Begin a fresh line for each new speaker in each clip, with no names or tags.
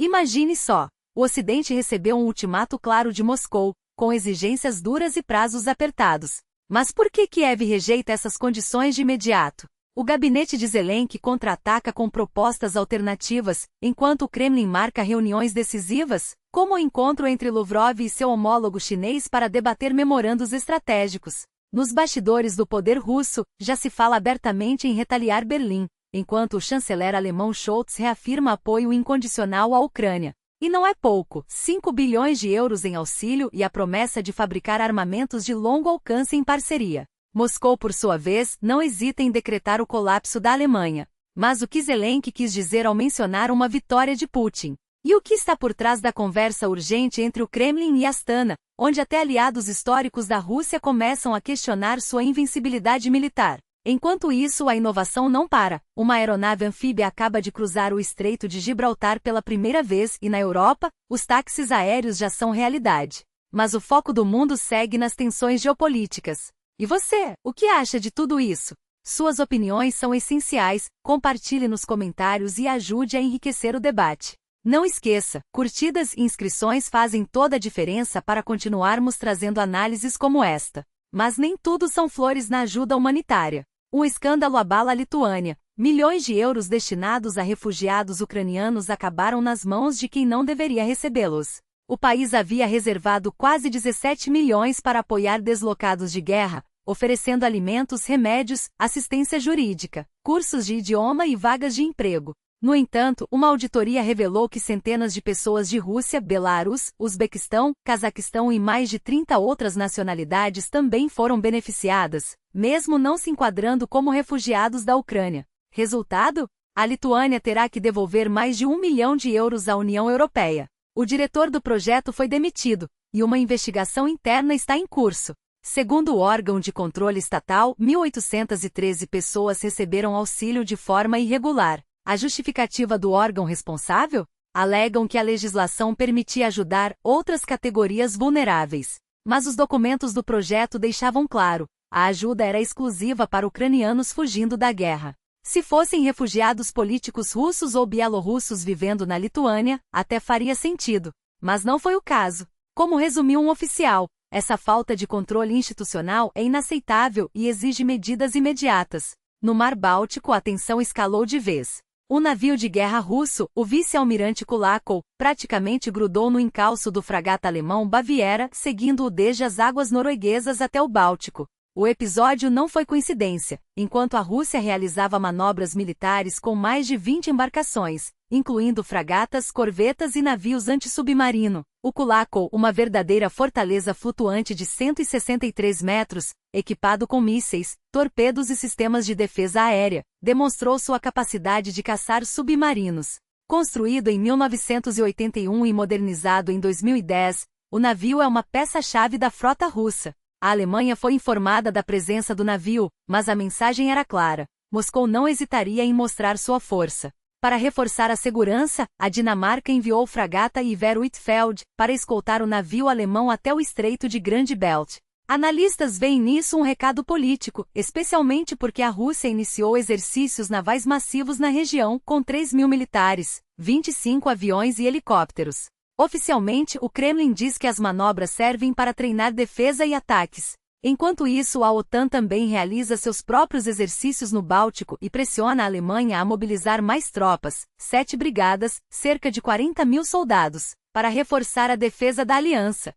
Imagine só, o Ocidente recebeu um ultimato claro de Moscou, com exigências duras e prazos apertados. Mas por que Kiev rejeita essas condições de imediato? O gabinete de Zelensky contra-ataca com propostas alternativas, enquanto o Kremlin marca reuniões decisivas, como o encontro entre Lavrov e seu homólogo chinês para debater memorandos estratégicos. Nos bastidores do poder russo, já se fala abertamente em retaliar Berlim, enquanto o chanceler alemão Scholz reafirma apoio incondicional à Ucrânia. E não é pouco, 5 bilhões de euros em auxílio e a promessa de fabricar armamentos de longo alcance em parceria. Moscou, por sua vez, não hesita em decretar o colapso da Alemanha. Mas o que Zelensky quis dizer ao mencionar uma vitória de Putin? E o que está por trás da conversa urgente entre o Kremlin e Astana, onde até aliados históricos da Rússia começam a questionar sua invencibilidade militar? Enquanto isso, a inovação não para. Uma aeronave anfíbia acaba de cruzar o Estreito de Gibraltar pela primeira vez e, na Europa, os táxis aéreos já são realidade. Mas o foco do mundo segue nas tensões geopolíticas. E você, o que acha de tudo isso? Suas opiniões são essenciais, compartilhe nos comentários e ajude a enriquecer o debate. Não esqueça, curtidas e inscrições fazem toda a diferença para continuarmos trazendo análises como esta. Mas nem tudo são flores na ajuda humanitária. Um escândalo abala a Lituânia. Milhões de euros destinados a refugiados ucranianos acabaram nas mãos de quem não deveria recebê-los. O país havia reservado quase 17 milhões para apoiar deslocados de guerra, oferecendo alimentos, remédios, assistência jurídica, cursos de idioma e vagas de emprego. No entanto, uma auditoria revelou que centenas de pessoas de Rússia, Belarus, Uzbequistão, Cazaquistão e mais de 30 outras nacionalidades também foram beneficiadas, mesmo não se enquadrando como refugiados da Ucrânia. Resultado? A Lituânia terá que devolver mais de 1 milhão de euros à União Europeia. O diretor do projeto foi demitido, e uma investigação interna está em curso. Segundo o órgão de controle estatal, 1.813 pessoas receberam auxílio de forma irregular. A justificativa do órgão responsável? Alegam que a legislação permitia ajudar outras categorias vulneráveis. Mas os documentos do projeto deixavam claro, a ajuda era exclusiva para ucranianos fugindo da guerra. Se fossem refugiados políticos russos ou bielorrussos vivendo na Lituânia, até faria sentido. Mas não foi o caso. Como resumiu um oficial, essa falta de controle institucional é inaceitável e exige medidas imediatas. No Mar Báltico, a tensão escalou de vez. Um navio de guerra russo, o vice-almirante Kulakov, praticamente grudou no encalço do fragata alemão Baviera, seguindo-o desde as águas norueguesas até o Báltico. O episódio não foi coincidência. Enquanto a Rússia realizava manobras militares com mais de 20 embarcações, incluindo fragatas, corvetas e navios antissubmarino, o Kulakov, uma verdadeira fortaleza flutuante de 163 metros, equipado com mísseis, torpedos e sistemas de defesa aérea, demonstrou sua capacidade de caçar submarinos. Construído em 1981 e modernizado em 2010, o navio é uma peça-chave da frota russa. A Alemanha foi informada da presença do navio, mas a mensagem era clara. Moscou não hesitaria em mostrar sua força. Para reforçar a segurança, a Dinamarca enviou fragata Iver Huitfeldt para escoltar o navio alemão até o Estreito de Grande Belt. Analistas veem nisso um recado político, especialmente porque a Rússia iniciou exercícios navais massivos na região, com 3.000 militares, 25 aviões e helicópteros. Oficialmente, o Kremlin diz que as manobras servem para treinar defesa e ataques. Enquanto isso, a OTAN também realiza seus próprios exercícios no Báltico e pressiona a Alemanha a mobilizar mais tropas, 7 brigadas, cerca de 40.000 soldados, para reforçar a defesa da aliança.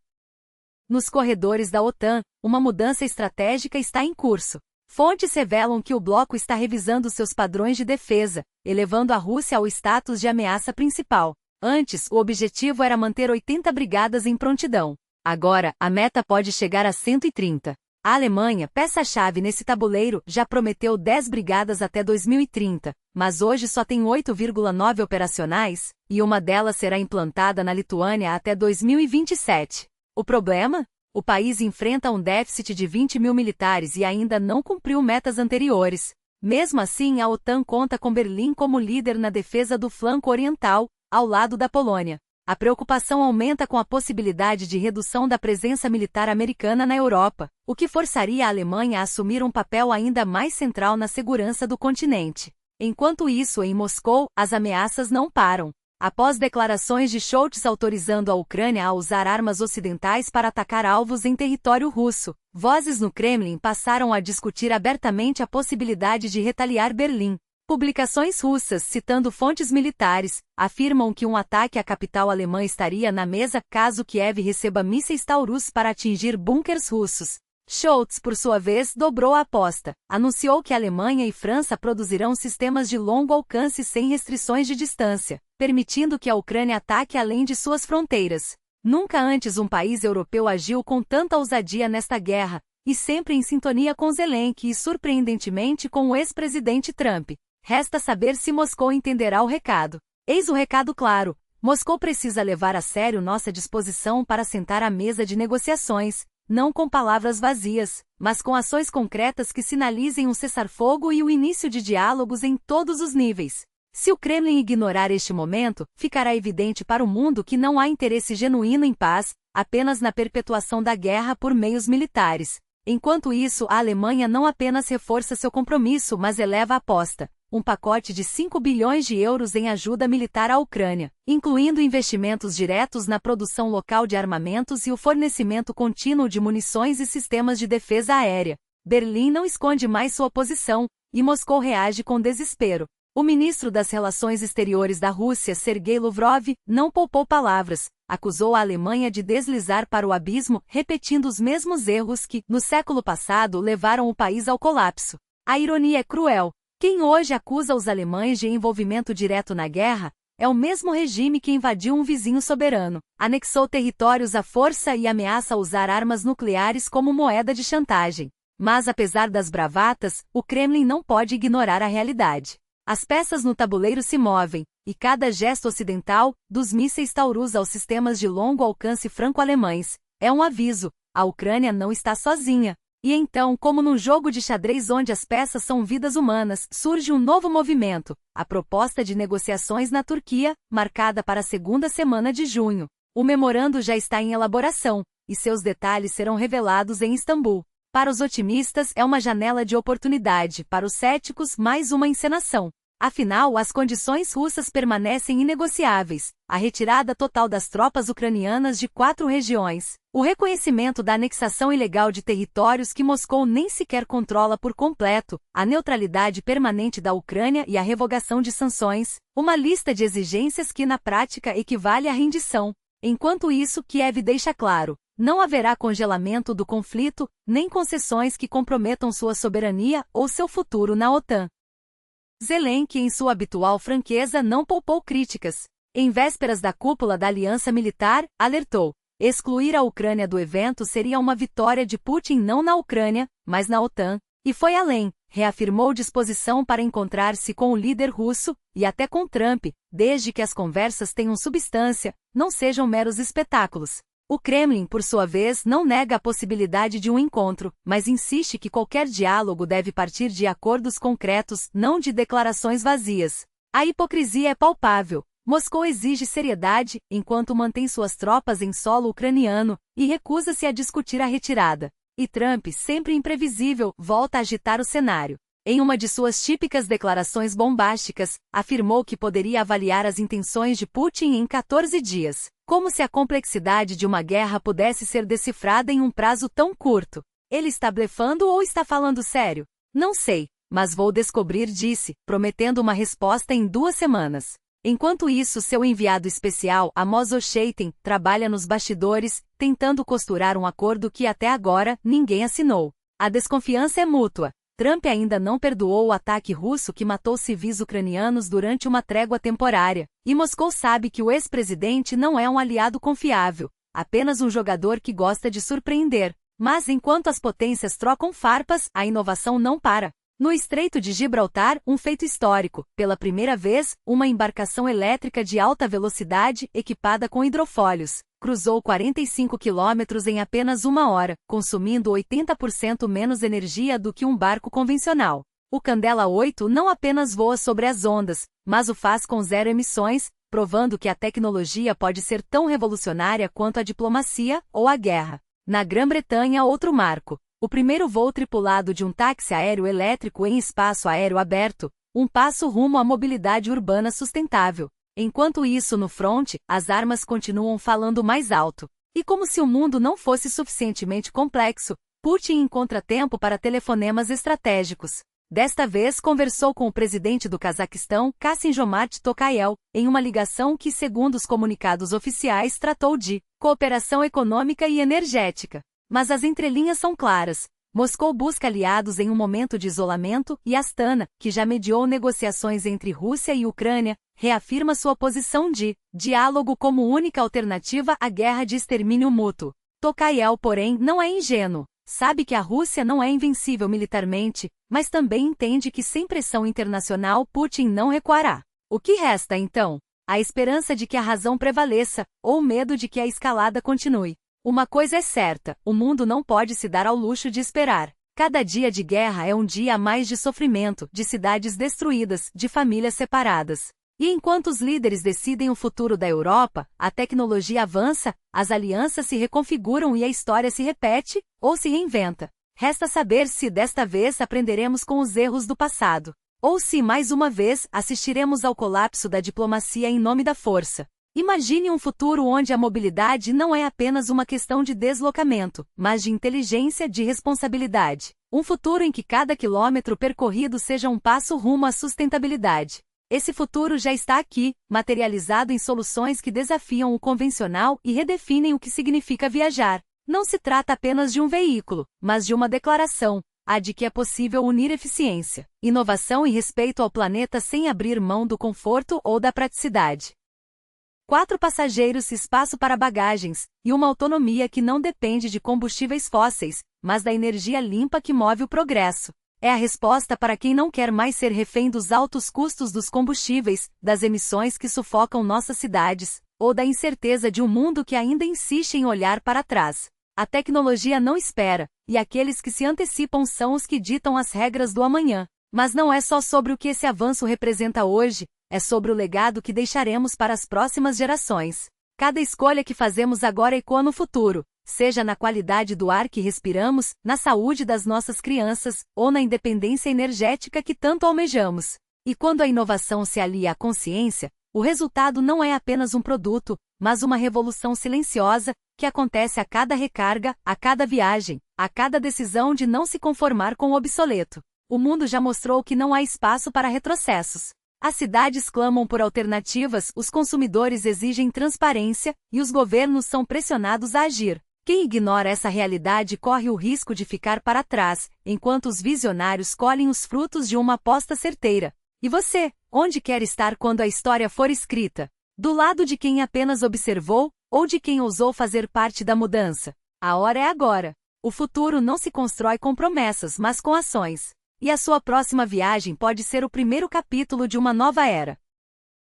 Nos corredores da OTAN, uma mudança estratégica está em curso. Fontes revelam que o bloco está revisando seus padrões de defesa, elevando a Rússia ao status de ameaça principal. Antes, o objetivo era manter 80 brigadas em prontidão. Agora, a meta pode chegar a 130. A Alemanha, peça-chave nesse tabuleiro, já prometeu 10 brigadas até 2030, mas hoje só tem 8,9 operacionais, e uma delas será implantada na Lituânia até 2027. O problema? O país enfrenta um déficit de 20.000 militares e ainda não cumpriu metas anteriores. Mesmo assim, a OTAN conta com Berlim como líder na defesa do flanco oriental, ao lado da Polônia. A preocupação aumenta com a possibilidade de redução da presença militar americana na Europa, o que forçaria a Alemanha a assumir um papel ainda mais central na segurança do continente. Enquanto isso, em Moscou, as ameaças não param. após declarações de Scholz autorizando a Ucrânia a usar armas ocidentais para atacar alvos em território russo, vozes no Kremlin passaram a discutir abertamente a possibilidade de retaliar Berlim. Publicações russas, citando fontes militares, afirmam que um ataque à capital alemã estaria na mesa caso Kiev receba mísseis Taurus para atingir bunkers russos. Scholz, por sua vez, dobrou a aposta. Anunciou que Alemanha e França produzirão sistemas de longo alcance sem restrições de distância, permitindo que a Ucrânia ataque além de suas fronteiras. Nunca antes um país europeu agiu com tanta ousadia nesta guerra, e sempre em sintonia com Zelensky e surpreendentemente com o ex-presidente Trump. Resta saber se Moscou entenderá o recado. Eis o recado claro: Moscou precisa levar a sério nossa disposição para sentar à mesa de negociações, não com palavras vazias, mas com ações concretas que sinalizem um cessar-fogo e o início de diálogos em todos os níveis. Se o Kremlin ignorar este momento, ficará evidente para o mundo que não há interesse genuíno em paz, apenas na perpetuação da guerra por meios militares. Enquanto isso, a Alemanha não apenas reforça seu compromisso, mas eleva a aposta. Um pacote de 5 bilhões de euros em ajuda militar à Ucrânia, incluindo investimentos diretos na produção local de armamentos e o fornecimento contínuo de munições e sistemas de defesa aérea. Berlim não esconde mais sua posição, e Moscou reage com desespero. O ministro das Relações Exteriores da Rússia, Sergei Lavrov, não poupou palavras, acusou a Alemanha de deslizar para o abismo, repetindo os mesmos erros que, no século passado, levaram o país ao colapso. A ironia é cruel. Quem hoje acusa os alemães de envolvimento direto na guerra é o mesmo regime que invadiu um vizinho soberano, anexou territórios à força e ameaça usar armas nucleares como moeda de chantagem. Mas apesar das bravatas, o Kremlin não pode ignorar a realidade. As peças no tabuleiro se movem, e cada gesto ocidental, dos mísseis Taurus aos sistemas de longo alcance franco-alemães, é um aviso: a Ucrânia não está sozinha. E então, como num jogo de xadrez onde as peças são vidas humanas, surge um novo movimento, a proposta de negociações na Turquia, marcada para a segunda semana de junho. O memorando já está em elaboração, e seus detalhes serão revelados em Istambul. Para os otimistas é uma janela de oportunidade, para os céticos mais uma encenação. Afinal, as condições russas permanecem inegociáveis: a retirada total das tropas ucranianas de 4 regiões, o reconhecimento da anexação ilegal de territórios que Moscou nem sequer controla por completo, a neutralidade permanente da Ucrânia e a revogação de sanções, uma lista de exigências que na prática equivale à rendição. Enquanto isso, Kiev deixa claro: não haverá congelamento do conflito, nem concessões que comprometam sua soberania ou seu futuro na OTAN. Zelensky, em sua habitual franqueza, não poupou críticas. Em vésperas da cúpula da aliança militar, alertou: excluir a Ucrânia do evento seria uma vitória de Putin não na Ucrânia, mas na OTAN. E foi além, reafirmou disposição para encontrar-se com o líder russo, e até com Trump, desde que as conversas tenham substância, não sejam meros espetáculos. O Kremlin, por sua vez, não nega a possibilidade de um encontro, mas insiste que qualquer diálogo deve partir de acordos concretos, não de declarações vazias. A hipocrisia é palpável. Moscou exige seriedade, enquanto mantém suas tropas em solo ucraniano, e recusa-se a discutir a retirada. E Trump, sempre imprevisível, volta a agitar o cenário. Em uma de suas típicas declarações bombásticas, afirmou que poderia avaliar as intenções de Putin em 14 dias. Como se a complexidade de uma guerra pudesse ser decifrada em um prazo tão curto. Ele está blefando ou está falando sério? Não sei, mas vou descobrir, disse, prometendo uma resposta em 2 semanas. Enquanto isso, seu enviado especial, Amos Hochstein, trabalha nos bastidores, tentando costurar um acordo que até agora ninguém assinou. A desconfiança é mútua. Trump ainda não perdoou o ataque russo que matou civis ucranianos durante uma trégua temporária, e Moscou sabe que o ex-presidente não é um aliado confiável, apenas um jogador que gosta de surpreender. Mas enquanto as potências trocam farpas, a inovação não para. No Estreito de Gibraltar, um feito histórico: pela primeira vez, uma embarcação elétrica de alta velocidade, equipada com hidrofólios, cruzou 45 quilômetros em apenas 1 hora, consumindo 80% menos energia do que um barco convencional. O Candela 8 não apenas voa sobre as ondas, mas o faz com 0 emissões, provando que a tecnologia pode ser tão revolucionária quanto a diplomacia ou a guerra. Na Grã-Bretanha, outro marco: o primeiro voo tripulado de um táxi aéreo elétrico em espaço aéreo aberto, um passo rumo à mobilidade urbana sustentável. Enquanto isso, no fronte, as armas continuam falando mais alto. E como se o mundo não fosse suficientemente complexo, Putin encontra tempo para telefonemas estratégicos. Desta vez conversou com o presidente do Cazaquistão, Kassym-Jomart Tokayev, em uma ligação que, segundo os comunicados oficiais, tratou de cooperação econômica e energética. Mas as entrelinhas são claras. Moscou busca aliados em um momento de isolamento e Astana, que já mediou negociações entre Rússia e Ucrânia, reafirma sua posição de diálogo como única alternativa à guerra de extermínio mútuo. Tokayev, porém, não é ingênuo. Sabe que a Rússia não é invencível militarmente, mas também entende que sem pressão internacional Putin não recuará. O que resta, então? A esperança de que a razão prevaleça, ou o medo de que a escalada continue. Uma coisa é certa, o mundo não pode se dar ao luxo de esperar. Cada dia de guerra é um dia a mais de sofrimento, de cidades destruídas, de famílias separadas. E enquanto os líderes decidem o futuro da Europa, a tecnologia avança, as alianças se reconfiguram e a história se repete, ou se reinventa. Resta saber se desta vez aprenderemos com os erros do passado. Ou se, mais uma vez, assistiremos ao colapso da diplomacia em nome da força. Imagine um futuro onde a mobilidade não é apenas uma questão de deslocamento, mas de inteligência, de responsabilidade. Um futuro em que cada quilômetro percorrido seja um passo rumo à sustentabilidade. Esse futuro já está aqui, materializado em soluções que desafiam o convencional e redefinem o que significa viajar. Não se trata apenas de um veículo, mas de uma declaração, a de que é possível unir eficiência, inovação e respeito ao planeta sem abrir mão do conforto ou da praticidade. 4 passageiros, espaço para bagagens, e uma autonomia que não depende de combustíveis fósseis, mas da energia limpa que move o progresso. É a resposta para quem não quer mais ser refém dos altos custos dos combustíveis, das emissões que sufocam nossas cidades, ou da incerteza de um mundo que ainda insiste em olhar para trás. A tecnologia não espera, e aqueles que se antecipam são os que ditam as regras do amanhã. Mas não é só sobre o que esse avanço representa hoje, é sobre o legado que deixaremos para as próximas gerações. Cada escolha que fazemos agora ecoa no futuro, seja na qualidade do ar que respiramos, na saúde das nossas crianças, ou na independência energética que tanto almejamos. E quando a inovação se alia à consciência, o resultado não é apenas um produto, mas uma revolução silenciosa, que acontece a cada recarga, a cada viagem, a cada decisão de não se conformar com o obsoleto. O mundo já mostrou que não há espaço para retrocessos. As cidades clamam por alternativas, os consumidores exigem transparência, e os governos são pressionados a agir. Quem ignora essa realidade corre o risco de ficar para trás, enquanto os visionários colhem os frutos de uma aposta certeira. E você, onde quer estar quando a história for escrita? Do lado de quem apenas observou, ou de quem ousou fazer parte da mudança? A hora é agora. O futuro não se constrói com promessas, mas com ações. E a sua próxima viagem pode ser o primeiro capítulo de uma nova era.